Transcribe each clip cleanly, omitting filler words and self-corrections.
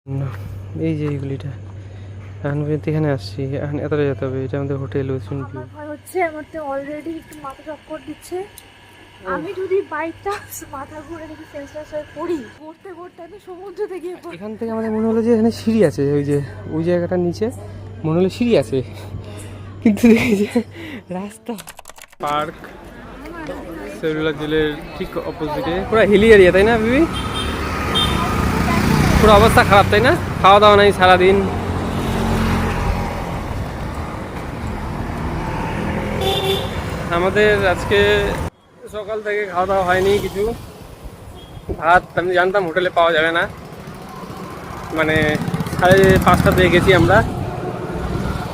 না, এই যে এইগুলিটা এখন পর্যন্ত এখানে আসছি, এখন এতটা যেতে হবে। এটা আমাদের হোটেল ওয়েস্টার্ন ভিউ। আমার ভয় হচ্ছে, আমার তো অলরেডি একটু মাথা চক্কর দিচ্ছে। আমি যদি বাই চান্স মাথা ঘুরে যদি সেন্সলেস হয়ে পড়ি, পড়তে পড়তে আমি সমুদ্রতে গিয়ে এখান থেকে আমাদের মনে হলো যে এখানে সিঁড়ি আছে, ওই যে ওই জায়গাটার নিচে মনে হলো সিঁড়ি আছে, কিন্তু দেখি যে রাস্তা। পার্ক সেলুলার জেলের ঠিক অপোজিটে, পুরো হিলি এরিয়া, তাই না বিবি? পুরো অবস্থা খারাপ, তাই না? খাওয়া দাওয়া নাই সারাদিন। আমাদের আজকে সকাল থেকে খাওয়া দাওয়া হয়নি কিছু। ভাত আমি জানতাম হোটেলে পাওয়া যাবে না, মানে 5:30 দিয়ে গেছি আমরা,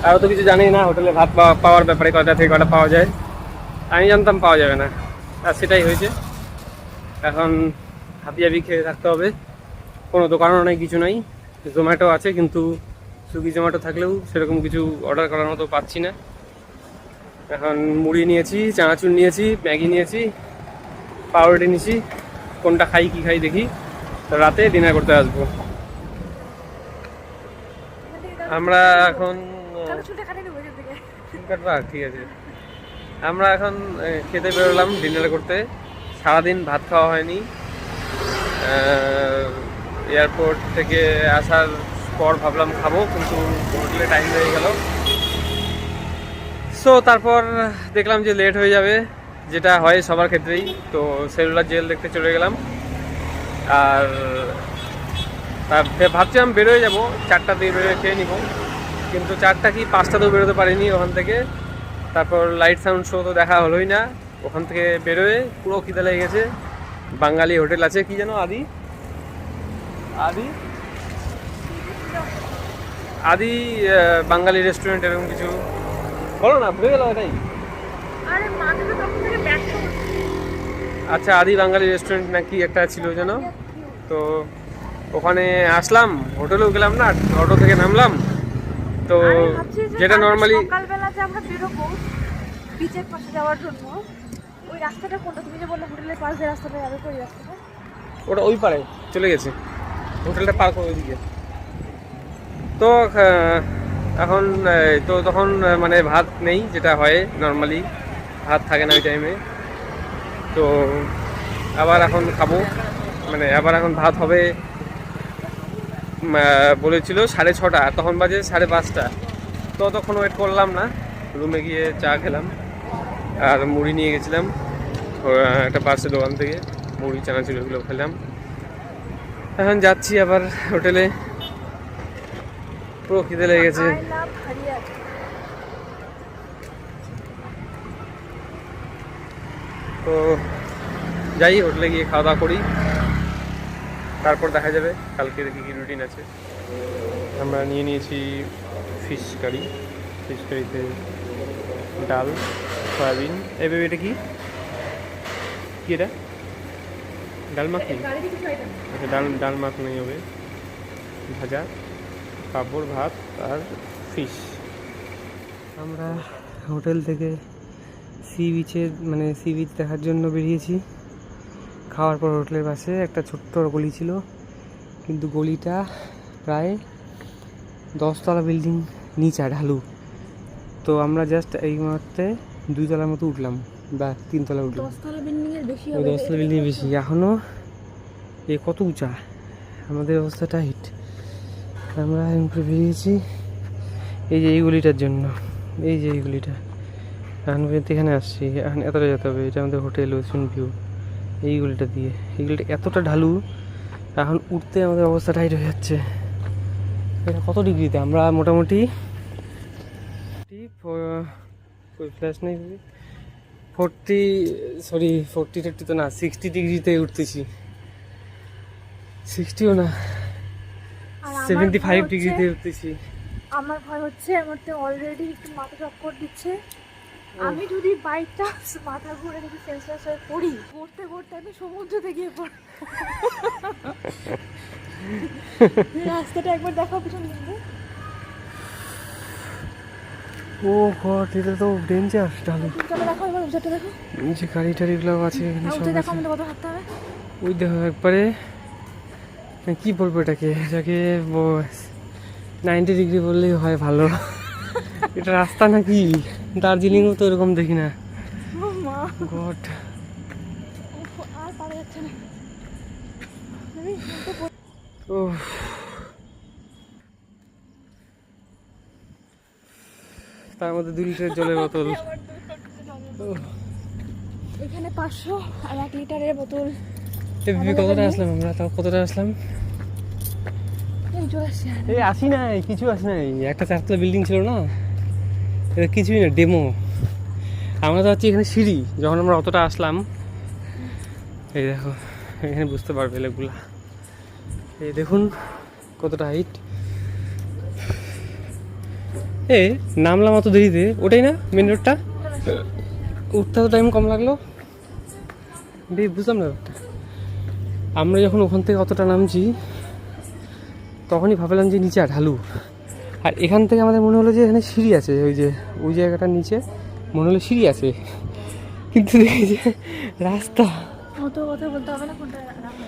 আরও তো কিছু জানি না হোটেলে ভাত পাওয়ার ব্যাপারে, কয়টা থেকে কয়টা পাওয়া যায়। আমি জানতাম পাওয়া যাবে না, আর সেটাই হয়েছে। এখন হাবিয়াবি খেয়ে থাকতে হবে। কোনো দোকানও নেই, কিছু নাই। জোম্যাটো আছে, কিন্তু সুইগি জোম্যাটো থাকলেও সেরকম কিছু অর্ডার করার মতো পাচ্ছি না। এখন মুড়ি নিয়েছি, চানাচুর নিয়েছি, ম্যাগি নিয়েছি, পাউরুটি নিয়েছি। কোনটা খাই কি খাই দেখি, তো রাতে ডিনার করতে আসবো। আমরা এখন ঠিক আছে, আমরা এখন খেতে বেরোলাম ডিনার করতে। সারাদিন ভাত খাওয়া হয়নি। এয়ারপোর্ট থেকে আসার পর ভাবলাম খাবো, কিন্তু হোটেলে টাইম হয়ে গেল। সো তারপর দেখলাম যে লেট হয়ে যাবে, যেটা হয় সবার ক্ষেত্রেই। তো সেলুলার জেল দেখতে চলে গেলাম। আর ভাবছিলাম বেরোয় যাবো 4টা দিয়ে, বেরোয় খেয়ে নিব, কিন্তু 4টা কি 5টাতেও বেরোতে পারিনি ওখান থেকে। তারপর লাইট সাউন্ড শো তো দেখা হলোই না। ওখান থেকে বেরোয় পুরো খিদে লেগে গেছে। বাঙালি হোটেল আছে, কি যেন আদি আদি আদি বাঙালি রেস্টুরেন্ট, এরকম কিছু বলো না, ভুলে গেল এটাই। আচ্ছা, আদি বাঙালি রেস্টুরেন্ট নাকি একটা ছিল যেন। তো ওখানে আসলাম, হোটেলেও গেলাম না, অটো থেকে নামলাম। তো যেটা নর্মালি সকালবেলা যে আমরা বেরোবো বিচের পাশে যাওয়ার জন্য, ওই রাস্তাটা কোনটা? তুমি যে বললে হোটেলের পাশ দিয়ে রাস্তাটা যাবে, ওই রাস্তাটা? ওটা ওই পারে চলে গেছে, হোটেলটা পার্ক ওইদিকে। তো এখন তো তখন মানে ভাত নেই, যেটা হয় নর্মালি, ভাত থাকে না ওই টাইমে। তো আবার এখন খাবো, মানে আবার এখন ভাত হবে। বলেছিল 6:30, তখন বাজে 5:30। তো তখন ওয়েট করলাম না, রুমে গিয়ে চা খেলাম আর মুড়ি নিয়ে গেছিলাম একটা পাশের দোকান থেকে। মুড়ি চানাচুর এগুলো খেলাম। এখন যাচ্ছি আবার হোটেলে, পুরো খিদে লেগে গেছে। তো যাই, হোটেলে গিয়ে খাওয়া দাওয়া করি, তারপর দেখা যাবে কালকে দেখি কি রুটিন আছে। আমরা নিয়ে নিয়েছি ফিশ কারি। ফিশ কারিতে ডাল, সয়াবিন। এই বেবি এটা কি কি এটা? ডাল মাখনি? আচ্ছা, ডাল মাখনি হবে, ভাজা, পাঁপড়, ভাত আর ফিশ। আমরা হোটেল থেকে সি বিচের মানে সি বিচ দেখার জন্য বেরিয়েছি। খাওয়ার পর হোটেলের পাশে একটা ছোট্ট গলি ছিল, কিন্তু গলিটা প্রায় 10তলা বিল্ডিং নিচা ঢালু। তো আমরা জাস্ট এই মুহূর্তে 2তলার মতো উঠলাম বা 3তলা উঠলাম। 10তলা বিল্ডিংয়ের বেশি ওই 10তলা বিল্ডিং বেশি। এখনও এ কত উঁচা, আমাদের অবস্থা টাইট। আমরা এখন করে বেরিয়েছি এই যে এই গলিটার জন্য, এই যে এই গলিটা। এখন পর্যন্ত এখানে আসছি, এখন এতটা যেতে হবে। এটা আমাদের হোটেল ওয়েস্টার্ন ভিউ। এই গলিটা দিয়ে, এই গলিটা এতটা ঢালু, এখন উঠতে আমাদের অবস্থা টাইট হয়ে যাচ্ছে। এটা কত ডিগ্রিতে? আমরা মোটামুটি ফ্ল্যাশ নেই 40 তো না, 60 ডিগ্রিতে উঠতেছি। 60ও না, 75 ডিগ্রিতে উঠতেছি। আমার ভয় হচ্ছে, আমার তো অলরেডি একটু মাথা চক্কর দিচ্ছে। আমি যদি বাই চান্স মাথা ঘুরে যদি সেন্সলেস হয়ে পড়ি, পড়তে পড়তে আমি সমুদ্রতে গিয়ে পড়ি। রাস্তাটা একবার দেখাও পিছন দিকে। ও গড, এটা তো ডেঞ্জার ঢালু। দেখো এবার উঁচাটা দেখো, নিচে গাড়ি টাড়িগুলো আছে, উঠে দেখো আমাদের কত হাঁটতে হবে। ওই দেখো একবারে কি বলবো এটাকে 90 ডিগ্রি বললেই হয় ভালো। এটা রাস্তা নাকি? দার্জিলিংও তো এরকম দেখি না। ও মা, গড, আর পারা যাচ্ছে না। আমি তো ও তার মধ্যে 2 লিটার জলের বোতল। আবার দুটো জলের বোতল। এখানে 500 আর 1 লিটারের বোতল। কতটা আসলাম আমরা? তাও কতটা আসলাম? এই চলে আসছে। এই আসি নাই, কিছু আসি নাই। একটা 4তলা বিল্ডিং ছিল না, এটা কিছুই না, ডেমো। আমরা তো হচ্ছে এখানে সিঁড়ি। যখন আমরা অতটা আসলাম, এই দেখো এখানে বুঝতে পারবে এগুলা। এই দেখুন কতটা হাইট। এ নামলাম অত দেরিতে, ওটাই না মেন রোডটা? উঠতে তো টাইম কম লাগলো, বুঝলাম না ব্যাপারটা। আমরা যখন ওখান থেকে অতটা নামছি তখনই ভাবলাম যে নিচে ঢালু, আর এখান থেকে আমাদের মনে হলো যে এখানে সিঁড়ি আছে। ওই জায়গাটার নিচে মনে হলো সিঁড়ি আছে, কিন্তু দেখি যে রাস্তা। অত কথা বলতে হবে না, কোনটা রাখা হবে।